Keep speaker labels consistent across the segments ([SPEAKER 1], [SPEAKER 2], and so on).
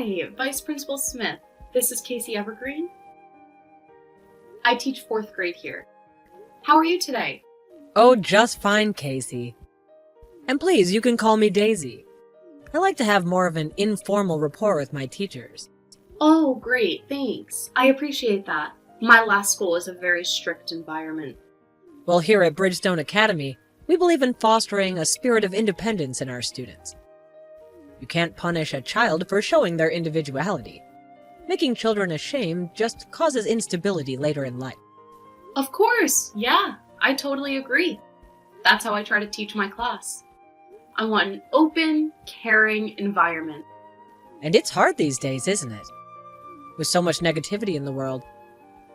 [SPEAKER 1] Hi, Vice Principal Smith. This is Casey Evergreen. I teach 4th grade here. How are you today?
[SPEAKER 2] Oh, just fine, Casey. And please, you can call me Daisy. I like to have more of an informal rapport with my teachers.
[SPEAKER 1] Oh, great, thanks. I appreciate that. My last school was a very strict environment.
[SPEAKER 2] Well, here at Bridgestone Academy, we believe in fostering a spirit of independence in our students. You can't punish a child for showing their individuality. Making children ashamed just causes instability later in life.
[SPEAKER 1] Of course, yeah, I totally agree. That's how I try to teach my class. I want an open, caring environment.
[SPEAKER 2] And it's hard these days, isn't it? With so much negativity in the world,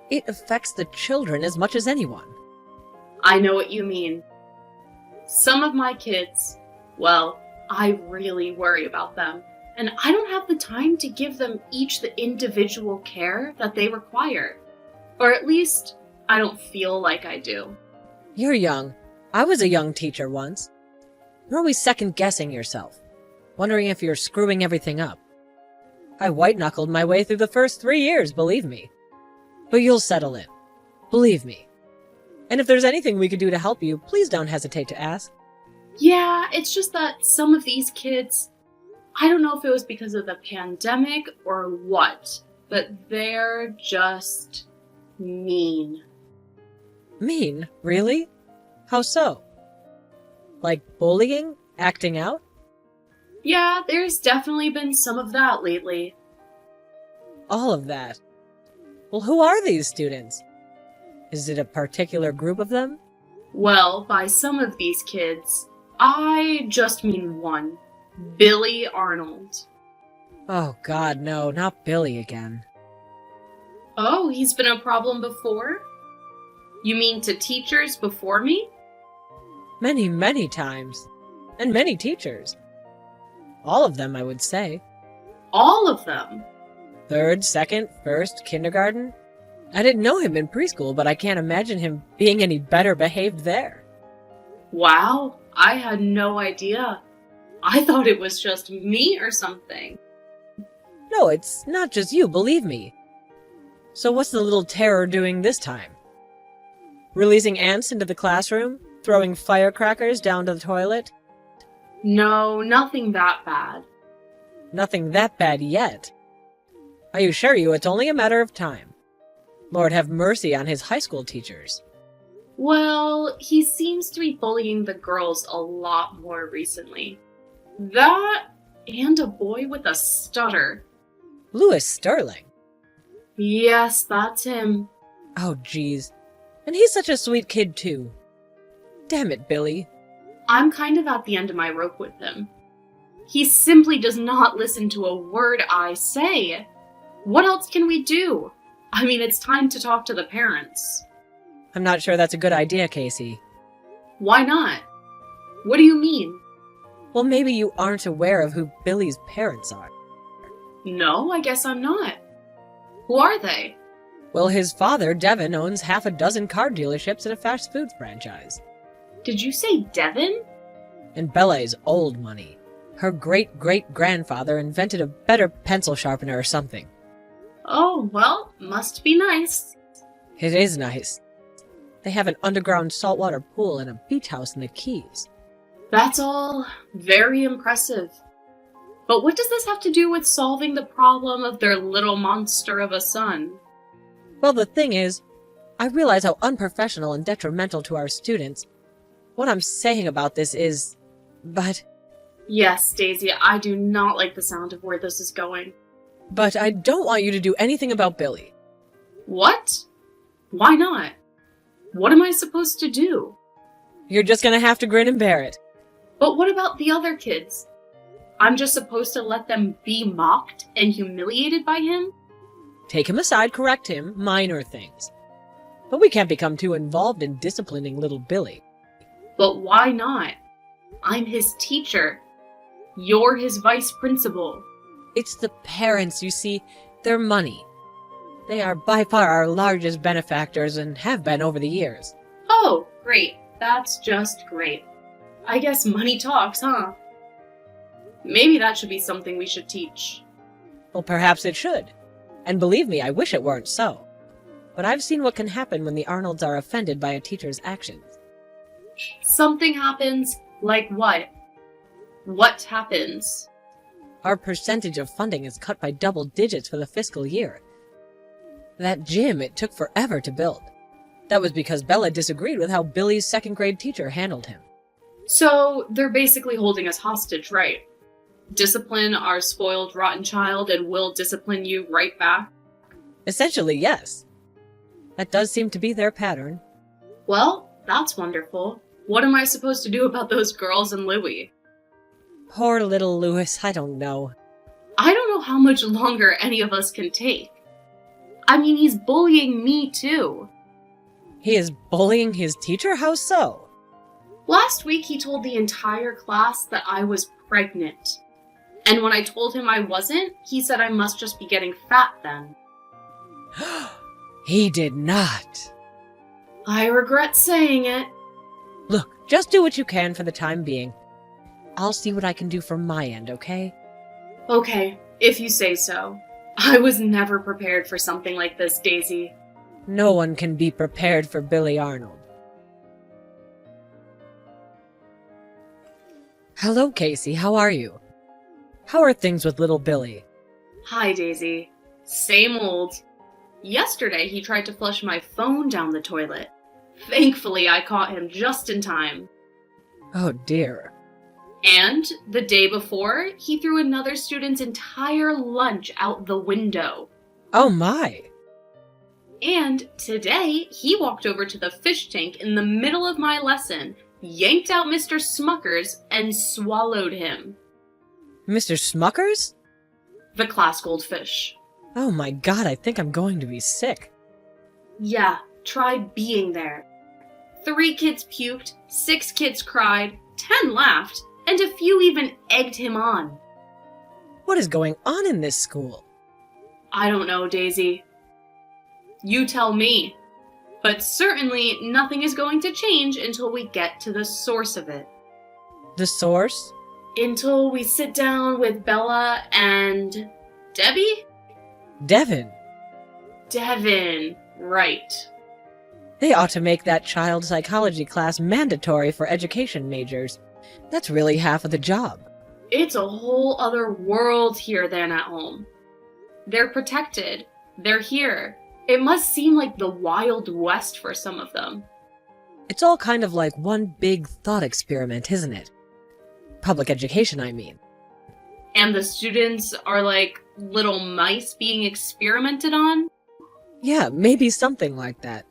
[SPEAKER 2] it affects the children as much as anyone.
[SPEAKER 1] I know what you mean. Some of my kids, well, I really worry about them, and I don't have the time to give them each the individual care that they require. Or at least, I don't feel like I do.
[SPEAKER 2] You're young. I was a young teacher once. You're always second-guessing yourself, wondering if you're screwing everything up. I white-knuckled my way through the first 3 years, believe me. But you'll settle in. Believe me. And if there's anything we could do to help you, please don't hesitate to ask.
[SPEAKER 1] Yeah, it's just that some of these kids, I don't know if it was because of the pandemic or what, but they're just mean.
[SPEAKER 2] Mean? Really? How so? Like bullying? Acting out?
[SPEAKER 1] Yeah, there's definitely been some of that lately.
[SPEAKER 2] All of that. Well, who are these students? Is it a particular group of them?
[SPEAKER 1] Well, by some of these kids, I just mean one. Billy Arnold.
[SPEAKER 2] Oh God, no, not Billy again.
[SPEAKER 1] Oh, he's been a problem before? You mean to teachers before me?
[SPEAKER 2] Many, many times. And many teachers. All of them, I would say.
[SPEAKER 1] All of them?
[SPEAKER 2] 3rd, 2nd, 1st, kindergarten. I didn't know him in preschool, but I can't imagine him being any better behaved there.
[SPEAKER 1] Wow, I had no idea. I thought it was just me or something.
[SPEAKER 2] No, it's not just you, believe me. So what's the little terror doing this time? Releasing ants into the classroom? Throwing firecrackers down to the toilet?
[SPEAKER 1] No, nothing that bad.
[SPEAKER 2] Nothing that bad yet. I assure you it's only a matter of time. Lord have mercy on his high school teachers.
[SPEAKER 1] Well, he seems to be bullying the girls a lot more recently. That and a boy with a stutter.
[SPEAKER 2] Louis Sterling.
[SPEAKER 1] Yes, that's him.
[SPEAKER 2] Oh, geez. And he's such a sweet kid, too. Damn it, Billy.
[SPEAKER 1] I'm kind of at the end of my rope with him. He simply does not listen to a word I say. What else can we do? I mean, it's time to talk to the parents.
[SPEAKER 2] I'm not sure that's a good idea, Casey.
[SPEAKER 1] Why not? What do you mean?
[SPEAKER 2] Well, maybe you aren't aware of who Billy's parents are.
[SPEAKER 1] No, I guess I'm not. Who are they?
[SPEAKER 2] Well, his father, Devin, owns half a dozen car dealerships and a fast food franchise.
[SPEAKER 1] Did you say Devin?
[SPEAKER 2] And Bella is old money. Her great-great-grandfather invented a better pencil sharpener or something.
[SPEAKER 1] Oh, well, must be nice.
[SPEAKER 2] It is nice. They have an underground saltwater pool and a beach house in the Keys.
[SPEAKER 1] That's all very impressive. But what does this have to do with solving the problem of their little monster of a son?
[SPEAKER 2] Well, the thing is, I realize how unprofessional and detrimental to our students. What I'm saying about this is... But
[SPEAKER 1] Yes, Daisy, I do not like the sound of where this is going.
[SPEAKER 2] I don't want you to do anything about Billy.
[SPEAKER 1] What? Why not? What am I supposed to do?
[SPEAKER 2] You're just gonna have to grin and bear it.
[SPEAKER 1] But what about the other kids? I'm just supposed to let them be mocked and humiliated by him?
[SPEAKER 2] Take him aside, correct him, minor things. But we can't become too involved in disciplining little Billy.
[SPEAKER 1] But why not? I'm his teacher. You're his vice principal.
[SPEAKER 2] It's the parents, you see. Their money. They are by far our largest benefactors and have been over the years.
[SPEAKER 1] Oh, great. That's just great. I guess money talks, huh? Maybe that should be something we should teach.
[SPEAKER 2] Well, perhaps it should. And believe me, I wish it weren't so. But I've seen what can happen when the Arnolds are offended by a teacher's actions.
[SPEAKER 1] Something happens? Like what? What happens?
[SPEAKER 2] Our percentage of funding is cut by double digits for the fiscal year. That gym, it took forever to build. That was because Bella disagreed with how Billy's second-grade teacher handled him.
[SPEAKER 1] So, they're basically holding us hostage, right? Discipline our spoiled, rotten child, and we'll discipline you right back?
[SPEAKER 2] Essentially, yes. That does seem to be their pattern.
[SPEAKER 1] Well, that's wonderful. What am I supposed to do about those girls and Louie?
[SPEAKER 2] Poor little Louis, I don't know.
[SPEAKER 1] I don't know how much longer any of us can take. I mean, he's bullying me, too.
[SPEAKER 2] He is bullying his teacher? How so?
[SPEAKER 1] Last week, he told the entire class that I was pregnant. And when I told him I wasn't, he said I must just be getting fat then.
[SPEAKER 2] He did not.
[SPEAKER 1] I regret saying it.
[SPEAKER 2] Look, just do what you can for the time being. I'll see what I can do from my end, okay?
[SPEAKER 1] Okay, if you say so. I was never prepared for something like this, Daisy.
[SPEAKER 2] No one can be prepared for Billy Arnold. Hello, Casey. How are you? How are things with little Billy?
[SPEAKER 1] Hi, Daisy. Same old. Yesterday, he tried to flush my phone down the toilet. Thankfully, I caught him just in time.
[SPEAKER 2] Oh, dear.
[SPEAKER 1] And the day before, he threw another student's entire lunch out the window.
[SPEAKER 2] Oh, my.
[SPEAKER 1] And today, he walked over to the fish tank in the middle of my lesson, yanked out Mr. Smuckers, and swallowed him.
[SPEAKER 2] Mr. Smuckers?
[SPEAKER 1] The class goldfish.
[SPEAKER 2] Oh my god, I think I'm going to be sick.
[SPEAKER 1] Yeah, try being there. 3 kids puked, 6 kids cried, 10 laughed, and a few even egged him on.
[SPEAKER 2] What is going on in this school?
[SPEAKER 1] I don't know, Daisy. You tell me. But certainly nothing is going to change until we get to the source of it.
[SPEAKER 2] The source?
[SPEAKER 1] Until we sit down with Bella and... Debbie?
[SPEAKER 2] Devin.
[SPEAKER 1] Devin, right.
[SPEAKER 2] They ought to make that child psychology class mandatory for education majors. That's really half of the job.
[SPEAKER 1] It's a whole other world here than at home. They're protected. They're here. It must seem like the Wild West for some of them.
[SPEAKER 2] It's all kind of like one big thought experiment, isn't it? Public education, I mean.
[SPEAKER 1] And the students are like little mice being experimented on?
[SPEAKER 2] Yeah, maybe something like that.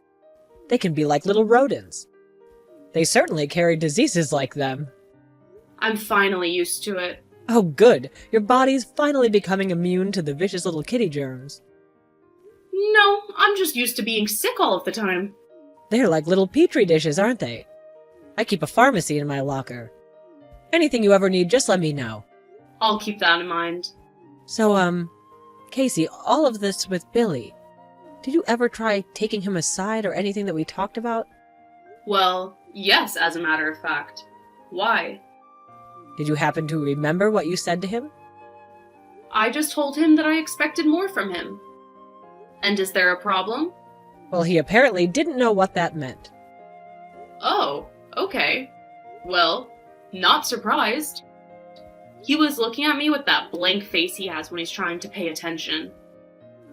[SPEAKER 2] They can be like little rodents. They certainly carry diseases like them.
[SPEAKER 1] I'm finally used to it.
[SPEAKER 2] Oh, good. Your body's finally becoming immune to the vicious little kitty germs.
[SPEAKER 1] No, I'm just used to being sick all of the time.
[SPEAKER 2] They're like little petri dishes, aren't they? I keep a pharmacy in my locker. Anything you ever need, just let me know.
[SPEAKER 1] I'll keep that in mind.
[SPEAKER 2] So, Casey, all of this with Billy, did you ever try taking him aside or anything that we talked about?
[SPEAKER 1] Well, yes, as a matter of fact. Why?
[SPEAKER 2] Did you happen to remember what you said to him?
[SPEAKER 1] I just told him that I expected more from him. And is there a problem?
[SPEAKER 2] Well, he apparently didn't know what that meant.
[SPEAKER 1] Oh, okay. Well, not surprised. He was looking at me with that blank face he has when he's trying to pay attention.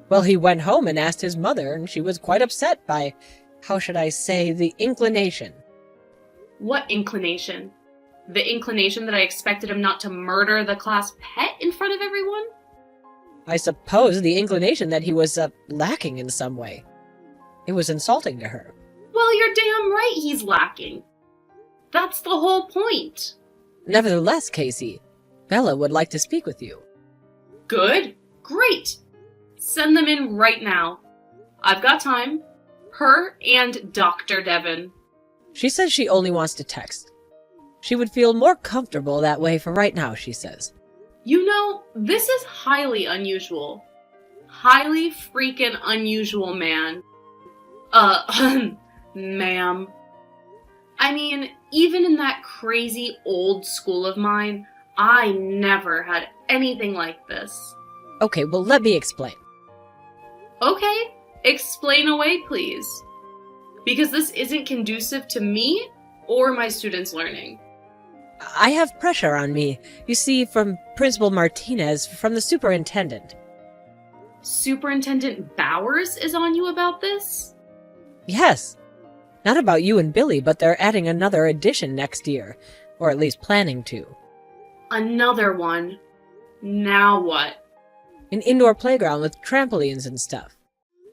[SPEAKER 2] Well, he went home and asked his mother, and she was quite upset by, how should I say, the inclination.
[SPEAKER 1] What inclination? The inclination that I expected him not to murder the class pet in front of everyone?
[SPEAKER 2] I suppose the inclination that he was, lacking in some way. It was insulting to her.
[SPEAKER 1] Well, you're damn right he's lacking. That's the whole point.
[SPEAKER 2] Nevertheless, Casey, Bella would like to speak with you.
[SPEAKER 1] Good. Great. Send them in right now. I've got time. Her and Dr. Devin.
[SPEAKER 2] She says she only wants to text. She would feel more comfortable that way for right now, she says.
[SPEAKER 1] You know, this is highly unusual. Highly freaking unusual, man. Ma'am. I mean, even in that crazy old school of mine, I never had anything like this.
[SPEAKER 2] Okay, well, let me explain.
[SPEAKER 1] Okay, explain away, please. Because this isn't conducive to me or my students' learning.
[SPEAKER 2] I have pressure on me, you see, from Principal Martinez, from the superintendent.
[SPEAKER 1] Superintendent Bowers is on you about this?
[SPEAKER 2] Yes. Not about you and Billy, but they're adding another addition next year, or at least planning to.
[SPEAKER 1] Another one? Now what?
[SPEAKER 2] An indoor playground with trampolines and stuff.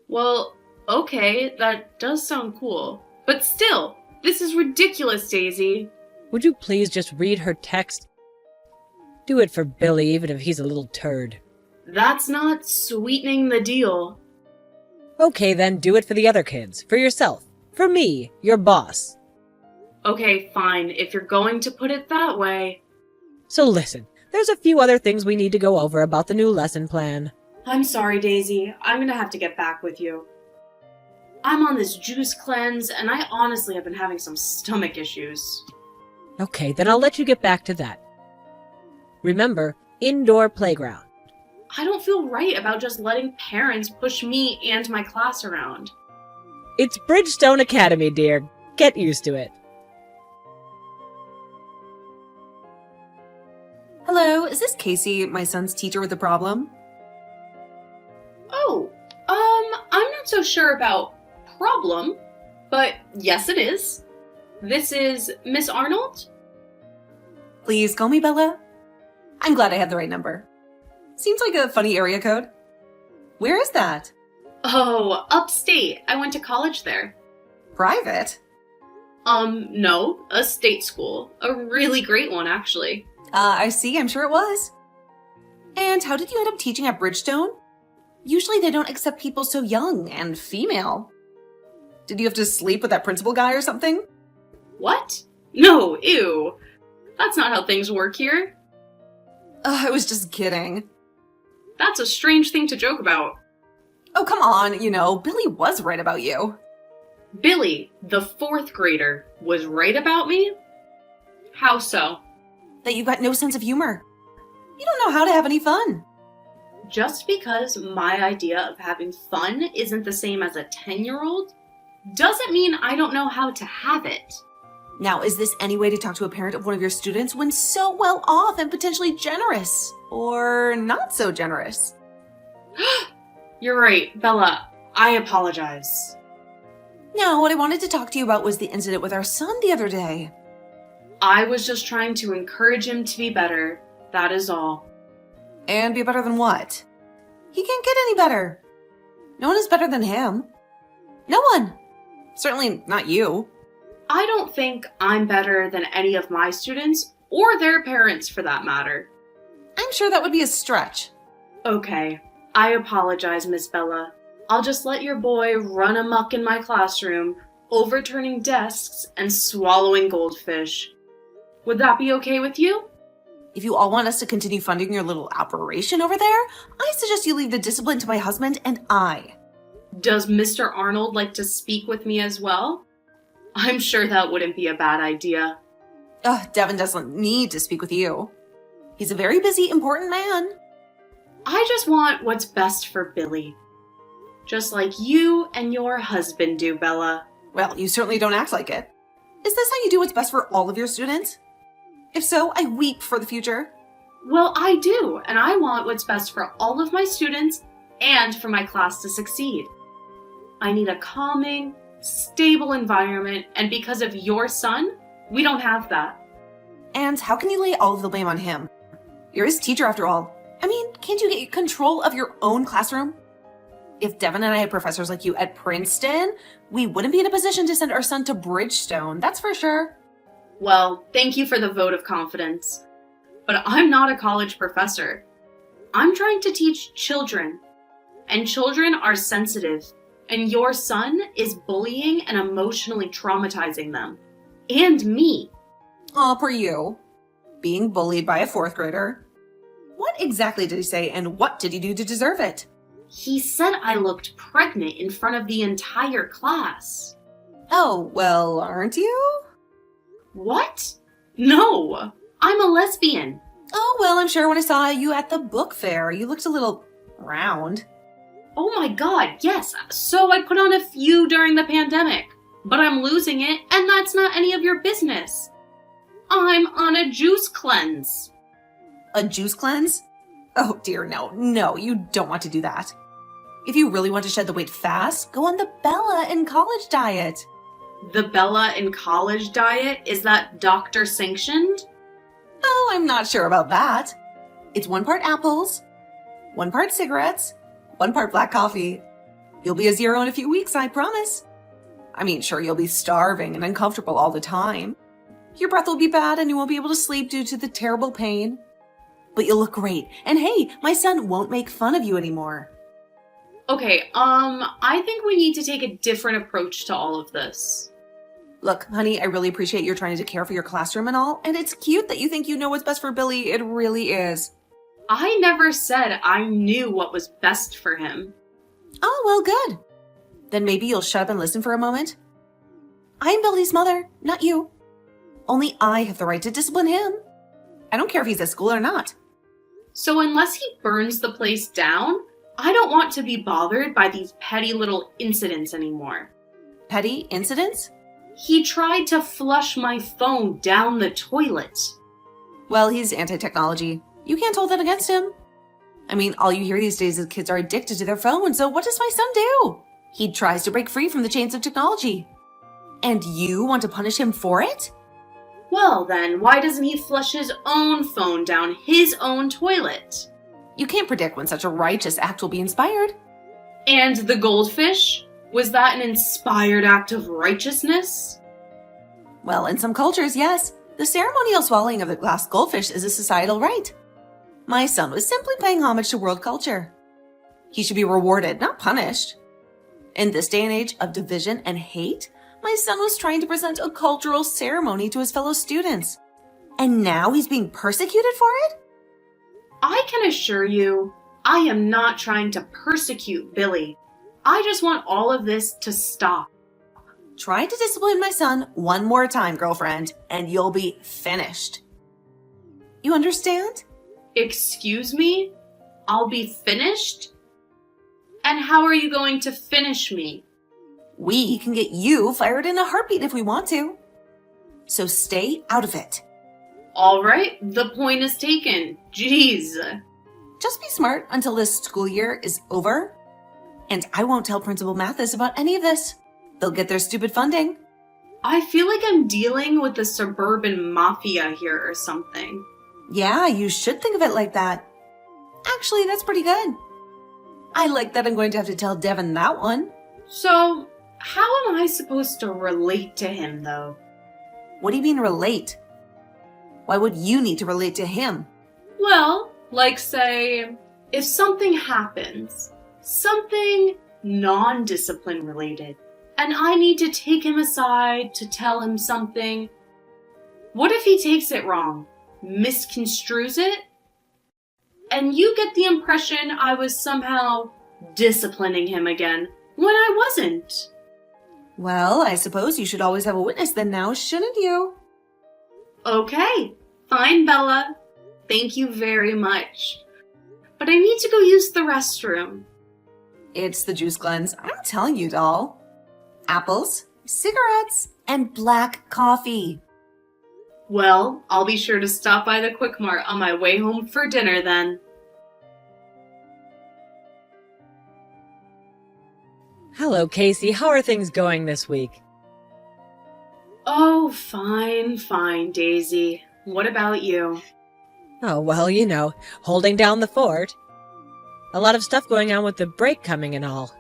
[SPEAKER 1] Well, okay, that does sound cool. But still, this is ridiculous, Daisy.
[SPEAKER 2] Would you please just read her text? Do it for Billy, even if he's a little turd.
[SPEAKER 1] That's not sweetening the deal.
[SPEAKER 2] Okay, then do it for the other kids, for yourself, for me, your boss.
[SPEAKER 1] Okay, fine, if you're going to put it that way.
[SPEAKER 2] So listen, there's a few other things we need to go over about the new lesson plan.
[SPEAKER 1] I'm sorry, Daisy. I'm gonna have to get back with you. I'm on this juice cleanse, and I honestly have been having some stomach issues.
[SPEAKER 2] Okay, then I'll let you get back to that. Remember, indoor playground.
[SPEAKER 1] I don't feel right about just letting parents push me and my class around.
[SPEAKER 2] It's Bridgestone Academy, dear. Get used to it.
[SPEAKER 3] Hello, is this Casey, my son's teacher with a problem?
[SPEAKER 1] Oh, I'm not so sure about problem, but yes it is. This is Miss Arnold?
[SPEAKER 3] Please call me Bella. I'm glad I had the right number. Seems like a funny area code. Where is that?
[SPEAKER 1] Oh, upstate. I went to college there.
[SPEAKER 3] Private?
[SPEAKER 1] No, a state school. A really great one, actually.
[SPEAKER 3] I see, I'm sure it was. And how did you end up teaching at Bridgestone? Usually they don't accept people so young and female. Did you have to sleep with that principal guy or something?
[SPEAKER 1] What? No, ew. That's not how things work here.
[SPEAKER 3] I was just kidding.
[SPEAKER 1] That's a strange thing to joke about.
[SPEAKER 3] Oh, come on, Billy was right about you.
[SPEAKER 1] Billy, the 4th grader, was right about me? How so?
[SPEAKER 3] That you got no sense of humor. You don't know how to have any fun.
[SPEAKER 1] Just because my idea of having fun isn't the same as a 10-year-old, doesn't mean I don't know how to have it.
[SPEAKER 3] Now, is this any way to talk to a parent of one of your students when so well off and potentially generous? Or not so generous?
[SPEAKER 1] You're right, Bella. I apologize.
[SPEAKER 3] No, what I wanted to talk to you about was the incident with our son the other day.
[SPEAKER 1] I was just trying to encourage him to be better. That is all.
[SPEAKER 3] And be better than what? He can't get any better. No one is better than him. No one. Certainly not you.
[SPEAKER 1] I don't think I'm better than any of my students, or their parents for that matter.
[SPEAKER 3] I'm sure that would be a stretch.
[SPEAKER 1] Okay, I apologize, Miss Bella. I'll just let your boy run amok in my classroom, overturning desks and swallowing goldfish. Would that be okay with you?
[SPEAKER 3] If you all want us to continue funding your little operation over there, I suggest you leave the discipline to my husband and I.
[SPEAKER 1] Does Mr. Arnold like to speak with me as well? I'm sure that wouldn't be a bad idea.
[SPEAKER 3] Devin doesn't need to speak with you. He's a very busy, important man.
[SPEAKER 1] I just want what's best for Billy. Just like you and your husband do, Bella.
[SPEAKER 3] Well, you certainly don't act like it. Is this how you do what's best for all of your students? If so, I weep for the future.
[SPEAKER 1] Well, I do, and I want what's best for all of my students and for my class to succeed. I need a calming, stable environment, and because of your son, we don't have that.
[SPEAKER 3] And how can you lay all of the blame on him? You're his teacher after all. I mean, can't you get control of your own classroom? If Devin and I had professors like you at Princeton, we wouldn't be in a position to send our son to Bridgestone, that's for sure.
[SPEAKER 1] Well, thank you for the vote of confidence. But I'm not a college professor. I'm trying to teach children. And children are sensitive. And your son is bullying and emotionally traumatizing them. And me.
[SPEAKER 3] Aw, poor you. Being bullied by a 4th grader. What exactly did he say, and what did he do to deserve it?
[SPEAKER 1] He said I looked pregnant in front of the entire class.
[SPEAKER 3] Oh, well, aren't you?
[SPEAKER 1] What? No, I'm a lesbian.
[SPEAKER 3] Oh, well, I'm sure when I saw you at the book fair, you looked a little Round?
[SPEAKER 1] Oh my god, yes, so I put on a few during the pandemic. But I'm losing it, and that's not any of your business. I'm on a juice cleanse.
[SPEAKER 3] A juice cleanse? Oh dear, no. No, you don't want to do that. If you really want to shed the weight fast, go on the Bella in college diet.
[SPEAKER 1] The Bella in college diet? Is that doctor sanctioned?
[SPEAKER 3] Oh, I'm not sure about that. It's 1 part apples, 1 part cigarettes, 1 part black coffee. You'll be a 0 in a few weeks, I promise. I mean, sure, you'll be starving and uncomfortable all the time. Your breath will be bad and you won't be able to sleep due to the terrible pain. But you'll look great. And hey, my son won't make fun of you anymore.
[SPEAKER 1] Okay, I think we need to take a different approach to all of this.
[SPEAKER 3] Look, honey, I really appreciate you're trying to care for your classroom and all, and it's cute that you think you know what's best for Billy. It really is.
[SPEAKER 1] I never said I knew what was best for him.
[SPEAKER 3] Oh, well, good. Then maybe you'll shut up and listen for a moment. I'm Billy's mother, not you. Only I have the right to discipline him. I don't care if he's at school or not.
[SPEAKER 1] So unless he burns the place down, I don't want to be bothered by these petty little incidents anymore.
[SPEAKER 3] Petty incidents?
[SPEAKER 1] He tried to flush my phone down the toilet.
[SPEAKER 3] Well, he's anti-technology. You can't hold that against him. I mean, all you hear these days is kids are addicted to their phones, so what does my son do? He tries to break free from the chains of technology. And you want to punish him for it?
[SPEAKER 1] Well then, why doesn't he flush his own phone down his own toilet?
[SPEAKER 3] You can't predict when such a righteous act will be inspired.
[SPEAKER 1] And the goldfish? Was that an inspired act of righteousness?
[SPEAKER 3] Well, in some cultures, yes. The ceremonial swallowing of the glass goldfish is a societal rite. My son was simply paying homage to world culture. He should be rewarded, not punished. In this day and age of division and hate, my son was trying to present a cultural ceremony to his fellow students. And now he's being persecuted for it?
[SPEAKER 1] I can assure you, I am not trying to persecute Billy. I just want all of this to stop.
[SPEAKER 3] Try to discipline my son one more time, girlfriend, and you'll be finished. You understand?
[SPEAKER 1] Excuse me? I'll be finished? And how are you going to finish me?
[SPEAKER 3] We can get you fired in a heartbeat if we want to. So stay out of it.
[SPEAKER 1] All right, the point is taken. Jeez.
[SPEAKER 3] Just be smart until this school year is over. And I won't tell Principal Mathis about any of this. They'll get their stupid funding.
[SPEAKER 1] I feel like I'm dealing with the suburban mafia here or something.
[SPEAKER 3] Yeah, you should think of it like that. Actually, that's pretty good. I like that I'm going to have to tell Devin that one.
[SPEAKER 1] So, how am I supposed to relate to him, though?
[SPEAKER 3] What do you mean relate? Why would you need to relate to him?
[SPEAKER 1] Well, like say, if something happens, something non-discipline related, and I need to take him aside to tell him something, what if he takes it wrong, misconstrues it, and you get the impression I was somehow disciplining him again when I wasn't?
[SPEAKER 3] Well, I suppose you should always have a witness then now, shouldn't you?
[SPEAKER 1] Okay, fine, Bella. Thank you very much. But I need to go use the restroom.
[SPEAKER 3] It's the juice cleanse. I'm telling you, doll. Apples, cigarettes, and black coffee.
[SPEAKER 1] Well, I'll be sure to stop by the Quick Mart on my way home for dinner then.
[SPEAKER 2] Hello, Casey. How are things going this week?
[SPEAKER 1] Oh, fine, Daisy. What about you?
[SPEAKER 2] Oh, well, you know, holding down the fort. A lot of stuff going on with the break coming and all.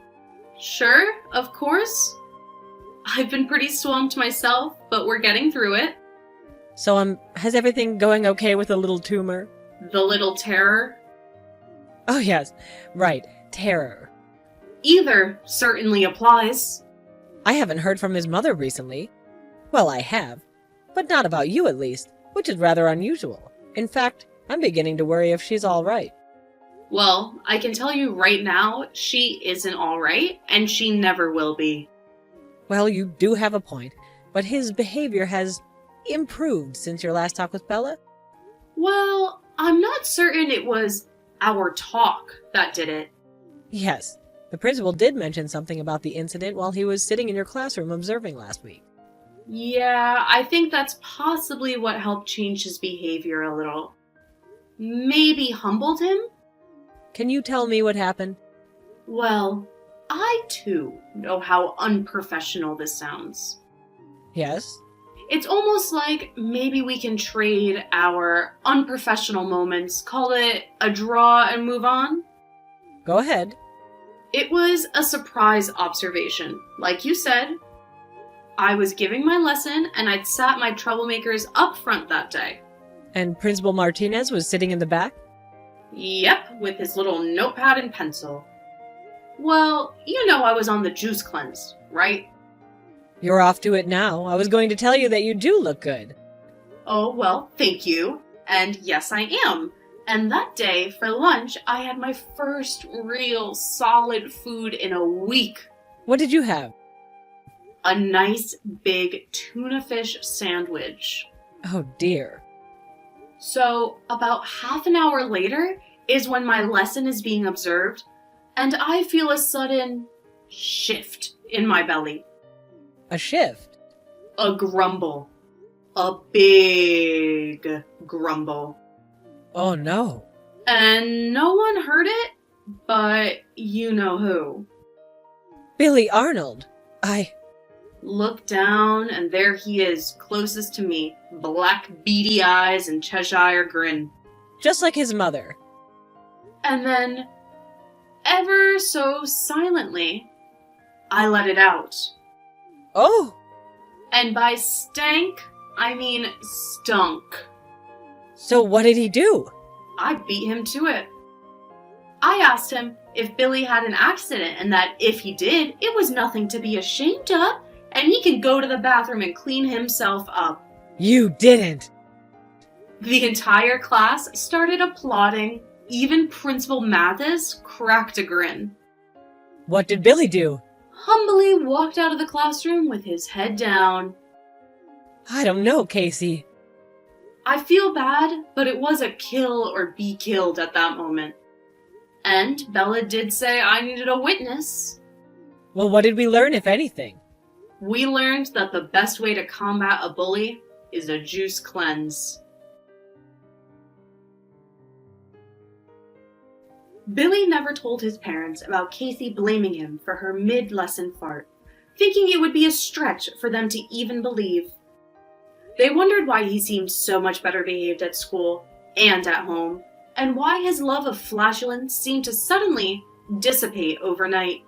[SPEAKER 1] Sure, of course. I've been pretty swamped myself, but we're getting through it.
[SPEAKER 2] So, has everything going okay with the little tumor?
[SPEAKER 1] The little terror?
[SPEAKER 2] Oh, yes. Right. Terror.
[SPEAKER 1] Either certainly applies.
[SPEAKER 2] I haven't heard from his mother recently. Well, I have. But not about you, at least, which is rather unusual. In fact, I'm beginning to worry if she's all right.
[SPEAKER 1] Well, I can tell you right now, she isn't all right, and she never will be.
[SPEAKER 2] Well, you do have a point, but his behavior has improved since your last talk with Bella?
[SPEAKER 1] Well, I'm not certain it was our talk that did it.
[SPEAKER 2] Yes, the principal did mention something about the incident while he was sitting in your classroom observing last week.
[SPEAKER 1] Yeah, I think that's possibly what helped change his behavior a little. Maybe humbled him?
[SPEAKER 2] Can you tell me what happened?
[SPEAKER 1] Well, I too know how unprofessional this sounds.
[SPEAKER 2] Yes?
[SPEAKER 1] It's almost like maybe we can trade our unprofessional moments, call it a draw and move on.
[SPEAKER 2] Go ahead.
[SPEAKER 1] It was a surprise observation. Like you said, I was giving my lesson and I'd sat my troublemakers up front that day.
[SPEAKER 2] And Principal Martinez was sitting in the back?
[SPEAKER 1] Yep, with his little notepad and pencil. Well, you know I was on the juice cleanse, right?
[SPEAKER 2] You're off to it now. I was going to tell you that you do look good.
[SPEAKER 1] Oh, well, thank you. And yes, I am. And that day, for lunch, I had my first real solid food in a week.
[SPEAKER 2] What did you have?
[SPEAKER 1] A nice big tuna fish sandwich.
[SPEAKER 2] Oh dear.
[SPEAKER 1] So, about half an hour later is when my lesson is being observed, and I feel a sudden shift in my belly.
[SPEAKER 2] A shift?
[SPEAKER 1] A grumble. A big grumble.
[SPEAKER 2] Oh no.
[SPEAKER 1] And no one heard it, but you know who.
[SPEAKER 2] Billy Arnold.
[SPEAKER 1] Look down, and there he is, closest to me, black beady eyes and Cheshire grin.
[SPEAKER 2] Just like his mother.
[SPEAKER 1] And then, ever so silently, I let it out.
[SPEAKER 2] Oh!
[SPEAKER 1] And by stank, I mean stunk.
[SPEAKER 2] So what did he do?
[SPEAKER 1] I beat him to it. I asked him if Billy had an accident and that if he did, it was nothing to be ashamed of, and he can go to the bathroom and clean himself up.
[SPEAKER 2] You didn't!
[SPEAKER 1] The entire class started applauding. Even Principal Mathis cracked a grin.
[SPEAKER 2] What did Billy do?
[SPEAKER 1] Humbly walked out of the classroom with his head down.
[SPEAKER 2] I don't know, Casey.
[SPEAKER 1] I feel bad, but it was a kill or be killed at that moment. And Bella did say I needed a witness.
[SPEAKER 2] Well, what did we learn, if anything?
[SPEAKER 1] We learned that the best way to combat a bully is a juice cleanse. Billy never told his parents about Casey blaming him for her mid-lesson fart, thinking it would be a stretch for them to even believe. They wondered why he seemed so much better behaved at school and at home, and why his love of flatulence seemed to suddenly dissipate overnight.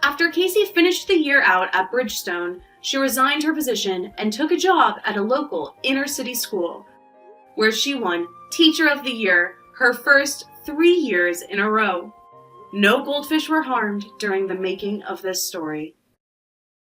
[SPEAKER 1] After Casey finished the year out at Bridgestone, she resigned her position and took a job at a local inner-city school, where she won Teacher of the Year her first 3 years in a row. No goldfish were harmed during the making of this story.